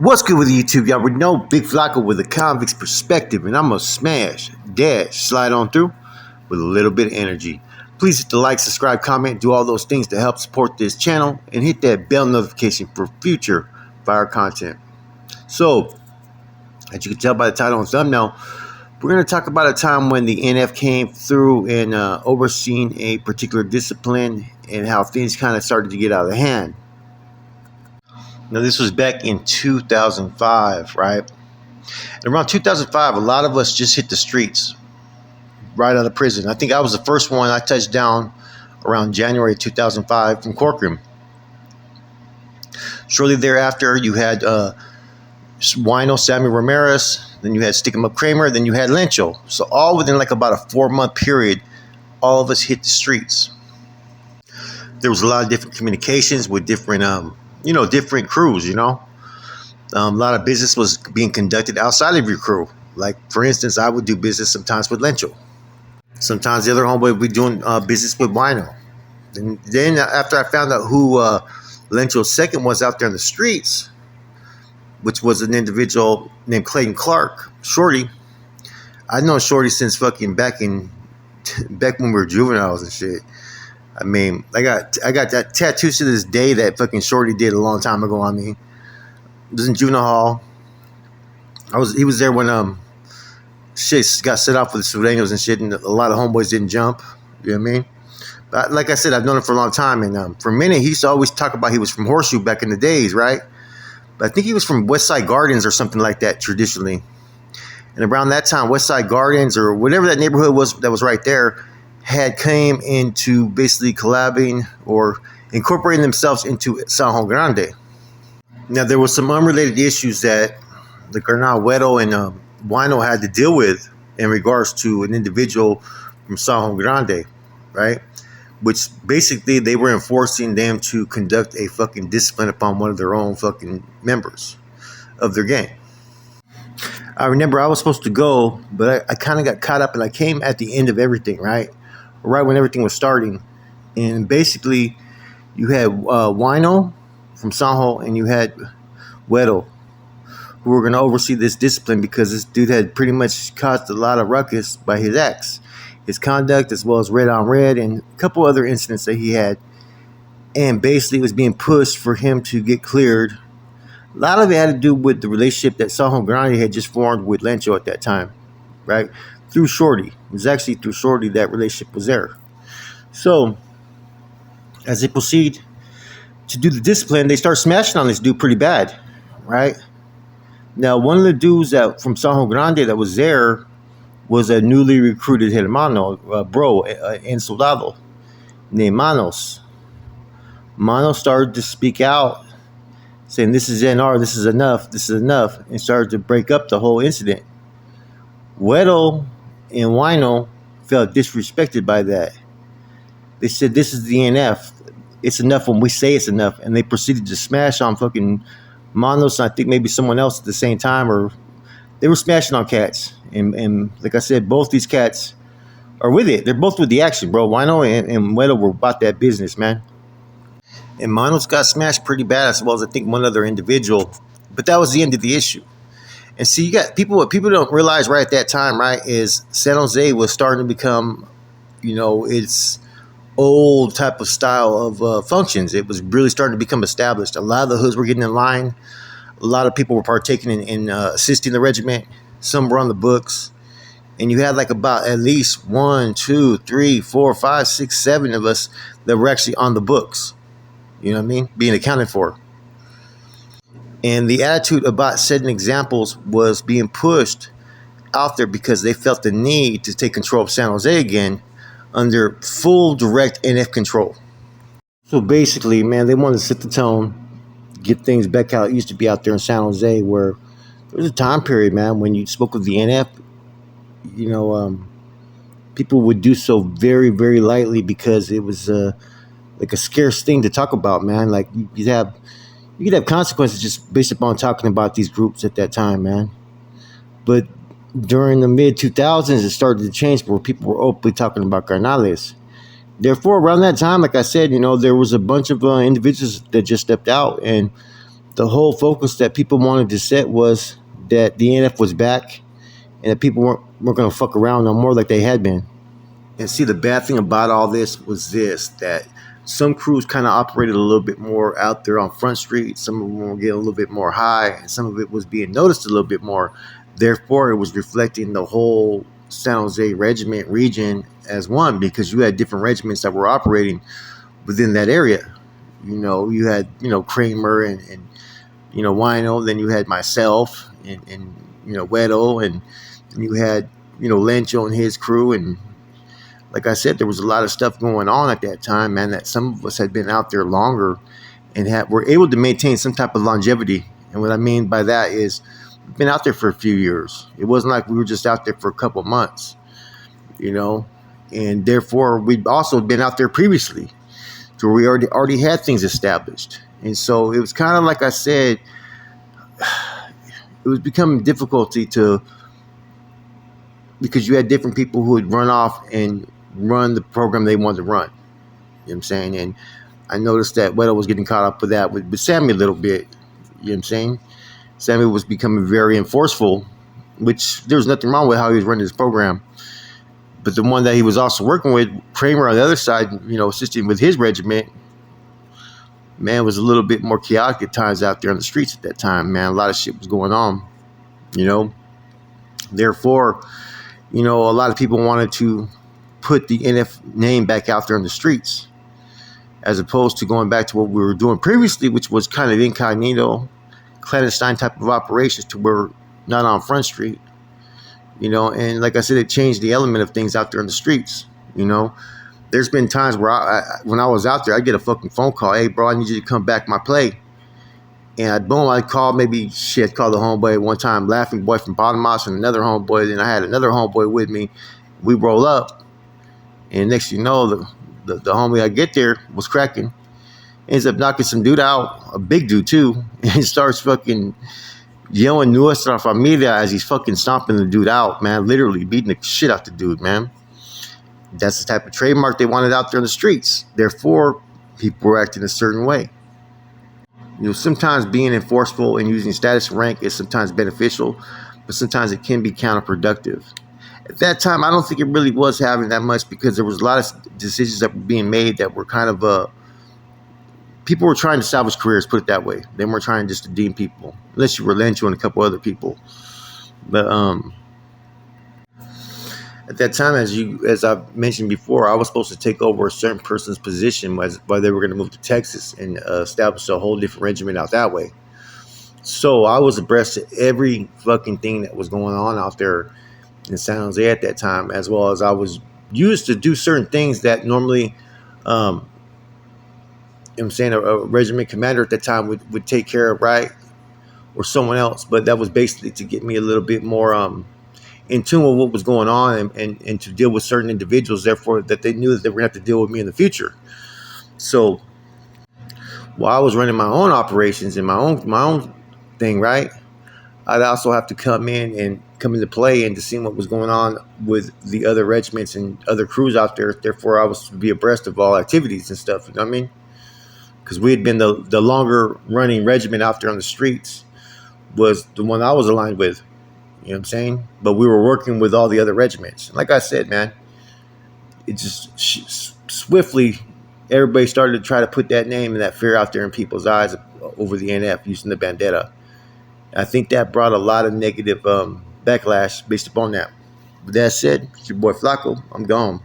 What's good with YouTube? Y'all already know Big Flacco with a convict's perspective, and I'm gonna slide on through with a little bit of energy. Please hit the like, subscribe, comment, do all those things to help support this channel, and hit that bell notification for future fire content. So, as you can tell by the title and thumbnail, we're going to talk about a time when the NF came through and overseeing a particular discipline and how things kind of started to get out of hand. Now, this was back in 2005, right? And around 2005, a lot of us just hit the streets right out of prison. I think I was the first one. I touched down around January 2005 from Corcoran. Shortly thereafter, you had Wino, Sammy Ramirez, then you had Stick 'em Up Kramer, then you had Lencho. So all within like about a 4-month period, all of us hit the streets. There was a lot of different communications with different, different crews, A lot of business was being conducted outside of your crew. Like, for instance, I would do business sometimes with Lencho. Sometimes the other homeboy would be doing business with Wino. And then after I found out who Lencho's second was out there in the streets, which was an individual named Clayton Clark, Shorty. I've known Shorty since fucking back when we were juveniles and shit. I mean, I got that tattoo to this day that fucking Shorty did a long time ago on me. It was in juvenile hall. He was there when shit got set off with the Sureños and shit, and a lot of homeboys didn't jump. You know what I mean? But like I said, I've known him for a long time, and for a minute he used to always talk about he was from Horseshoe back in the days, right? I think he was from Westside Gardens or something like that traditionally. And around that time, Westside Gardens or whatever that neighborhood was that was right there had came into basically collabing or incorporating themselves into San Grande. Now, there was some unrelated issues that the Carnal Wedo and Wino had to deal with in regards to an individual from San Grande, right? Which basically they were enforcing them to conduct a fucking discipline upon one of their own fucking members of their gang. I remember I was supposed to go, but I kind of got caught up and I came at the end of everything, right? Right when everything was starting. And basically you had Wino from Sanjo and you had Wedo, who were going to oversee this discipline because this dude had pretty much caused a lot of ruckus by his acts. His conduct, as well as Red on Red and a couple other incidents that he had. And basically it was being pushed for him to get cleared. A lot of it had to do with the relationship that San Grande had just formed with Lencho at that time, right? Through Shorty. It was actually through Shorty that relationship was there. So, as they proceed to do the discipline, they start smashing on this dude pretty bad, right? Now, one of the dudes that from San Grande that was there was a newly recruited hermano, en soldado, named Manos. Manos started to speak out, saying, "This is NR, this is enough, and started to break up the whole incident. Wedo and Wino felt disrespected by that. They said, "This is the NF. It's enough when we say it's enough," and they proceeded to smash on fucking Manos, and I think maybe someone else at the same time, or they were smashing on cats. And like I said, both these cats are with it. They're both with the action, bro. Wino and Wedo were about that business, man. And Manos got smashed pretty bad, as well as I think one other individual. But that was the end of the issue. And see, you got people, what people don't realize right at that time, right, is San Jose was starting to become, its old type of style of functions. It was really starting to become established. A lot of the hoods were getting in line. A lot of people were partaking in assisting the regiment. Some were on the books. And you had like about at least 1, 2, 3, 4, 5, 6, 7 of us that were actually on the books. You know what I mean? Being accounted for. And the attitude about setting examples was being pushed out there because they felt the need to take control of San Jose again under full direct NF control. So basically, man, they wanted to set the tone, get things back how it used to be out there in San Jose, where there was a time period, man, when you spoke of the NF, people would do so very, very lightly because it was like a scarce thing to talk about, man. Like you could have consequences just based upon talking about these groups at that time, man. But during the mid 2000s, it started to change where people were openly talking about carnales. Therefore, around that time, like I said, there was a bunch of individuals that just stepped out and The whole focus that people wanted to set was that the NF was back and that people weren't going to fuck around no more like they had been. And see, the bad thing about all this was this, that some crews kind of operated a little bit more out there on Front Street. Some of them were getting a little bit more high, and some of it was being noticed a little bit more. Therefore, it was reflecting the whole San Jose regiment region as one, because you had different regiments that were operating within that area. You had, Kramer and Wino. Then you had myself and Wedo, and you had, Lencho and his crew. And like I said, there was a lot of stuff going on at that time, man, that some of us had been out there longer and were able to maintain some type of longevity. And what I mean by that is we've been out there for a few years. It wasn't like we were just out there for a couple of months, and therefore we'd also been out there previously, so we already had things established. And so it was kind of like I said, it was becoming difficulty because you had different people who would run off and run the program they wanted to run. You know what I'm saying? And I noticed that Weddle was getting caught up with that with Sammy a little bit. You know what I'm saying? Sammy was becoming very enforceful, which there was nothing wrong with how he was running his program. But the one that he was also working with, Kramer on the other side, assisting with his regiment, man, was a little bit more chaotic at times out there on the streets at that time, man. A lot of shit was going on, Therefore, a lot of people wanted to put the NF name back out there on the streets, as opposed to going back to what we were doing previously, which was kind of incognito, clandestine type of operations, to where not on Front Street, and like I said, it changed the element of things out there in the streets. There's been times where when I was out there, I'd get a fucking phone call. Hey, bro, I need you to come back my play. And boom, I'd call call the homeboy one time, Laughing Boy from Bottomos, and another homeboy. Then I had another homeboy with me. We roll up, and next thing you know, the homie I get there was cracking. Ends up knocking some dude out, a big dude too, and he starts fucking yelling Nuestra Familia as he's fucking stomping the dude out, man, literally beating the shit out the dude, man. That's the type of trademark they wanted out there in the streets. Therefore, people were acting a certain way. Sometimes being enforceful and using status and rank is sometimes beneficial, but sometimes it can be counterproductive. At that time, I don't think it really was having that much, because there was a lot of decisions that were being made that were kind of people were trying to salvage careers, put it that way. They weren't trying just to deem people, unless you were Lencho and a couple other people. But at that time, as I've mentioned before, I was supposed to take over a certain person's position while they were going to move to Texas and establish a whole different regiment out that way. So I was abreast of every fucking thing that was going on out there in San Jose at that time, as well as I was used to do certain things that normally, a regiment commander at that time would take care of, right? Or someone else. But that was basically to get me a little bit more in tune with what was going on, and to deal with certain individuals, therefore that they knew that they were going to have to deal with me in the future. So while I was running my own operations and my own thing, right, I'd also have to come into play and to see what was going on with the other regiments and other crews out there. Therefore, I was to be abreast of all activities and stuff. You know what I mean? Because we had been the longer running regiment out there on the streets, was the one I was aligned with. You know what I'm saying? But we were working with all the other regiments. Like I said, man, it just swiftly, everybody started to try to put that name and that fear out there in people's eyes over the NF using the bandera. I think that brought a lot of negative backlash based upon that. With that said, it's your boy Flacco. I'm gone.